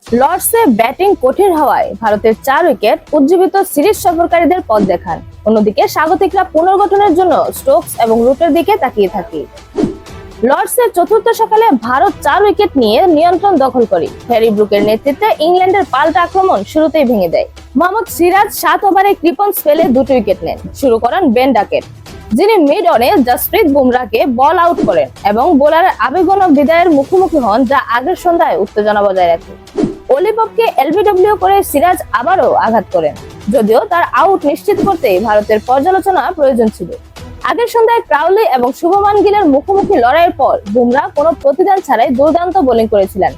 লর্ডসে batting কঠিন হওয়ায় ভারতের 4 উইকেট উজ্জীবিত সিরিজ সফরকারীদের পথ দেখান। অন্যদিকে স্বাগতিকরা পুনর্গঠনের জন্য স্টোকস এবং রুটের দিকে তাকিয়ে থাকে। লর্ডসের চতুর্থ সকালে ভারত 4 উইকেট নিয়ে নিয়ন্ত্রণ দখল করে। হ্যারি ব্রুকের নেতৃত্বে ইংল্যান্ডের পাল্টা আক্রমণ শুরুতেই ভেঙে দেয়। মোহাম্মদ সিরাজ 7 ওভারে কৃপন স্পেলে 2 উইকেট নেন। শুরু করেন বেন ডাকেট, যিনি মিড অনে জসপ্রীত বুমরাহকে বল আউট করেন এবং বোলারের আবেগঘন বিদায়ের মুখোমুখি হন, যা আগের সন্ধ্যায় উত্তেজনা বজায় রাখে। অলিভকে এলবিডব্লিউ করে সিরাজ আবারও আঘাত করেন, যদিও তার আউট নিশ্চিত করতে ভারতের পর্যালোচনা প্রয়োজন ছিল। আগের সন্ধ্যায় ক্রাউলি এবং শুভমান গিলের মুখোমুখি লড়াইয়ের পর বুমরাহ কোনো প্রতিদান ছাড়াই দুর্দান্ত বোলিং করেছিলেন।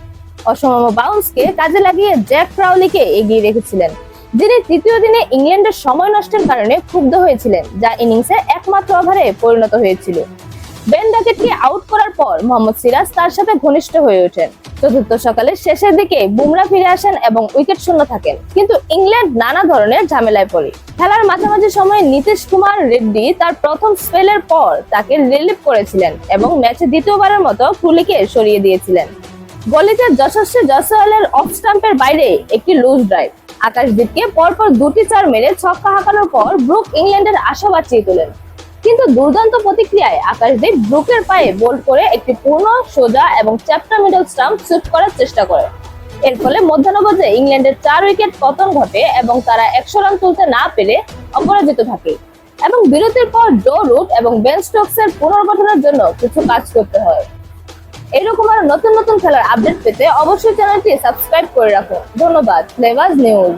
অসম বাউন্সকে কাজে লাগিয়ে জ্যাক ক্রাউলিকে এগিয়ে রেখেছিলেন, যিনি তৃতীয় দিনে ইংল্যান্ডের সময় নষ্টের কারণে ক্ষুব্ধ হয়েছিলেন, যা ইনিংসে একমাত্র ওভারে পরিণত হয়েছিল। বেন ডাকেটকে আউট করার পর মোহাম্মদ সিরাজ তার সাথে ঘনিষ্ঠ হয়ে ওঠেন। চতুর্থ সকালের শেষের দিকে বুমরাহ ফিরে আসেন এবং উইকেট শূন্য থাকেন, কিন্তু ইংল্যান্ড নানা ধরনের ঝামেলায় পড়ে। খেলার মাঝামাঝি সময়ে নীতিশ কুমার রেড্ডি তার প্রথম স্পেলের পর তাকে রিলিভ করেছিলেন এবং ম্যাচে দ্বিতীয়বারের মতো কুলিকে সরিয়ে দিয়েছিলেন। গলিতে যশস্বী জয়সওয়ালের অফ স্টাম্পের বাইরে একটি লুজ ড্রাইভ আকাশদীপকে পরপর 2টি 4 মেরে ছক্কা হাঁকানোর পর ব্রুক ইংল্যান্ডের আশা বাঁচিয়ে তোলেন। কিন্তু দুর্দান্ত প্রতিক্রিয়ায় আকাশদীপ ব্রুকের পায়ে বোল্ড করে একটি পূর্ণ সোজা এবং চ্যাপ্টা মিডল স্টাম্প সুইপ করার চেষ্টা করে। এর ফলে মধ্যাহ্নভোজে ইংল্যান্ডের 4 উইকেট পতন ঘটে এবং তারা 100 রান তুলতে না পেরে অপরাজিত থাকে এবং বিরতির পর জো রুট এবং বেন স্টোকসের পুনর্গঠনের জন্য কিছু কাজ করতে হয়। এরকম আরো নতুন নতুন খেলার আপডেট পেতে অবশ্যই চ্যানেলটি সাবস্ক্রাইব করে রাখুন। ধন্যবাদ। Flavours news.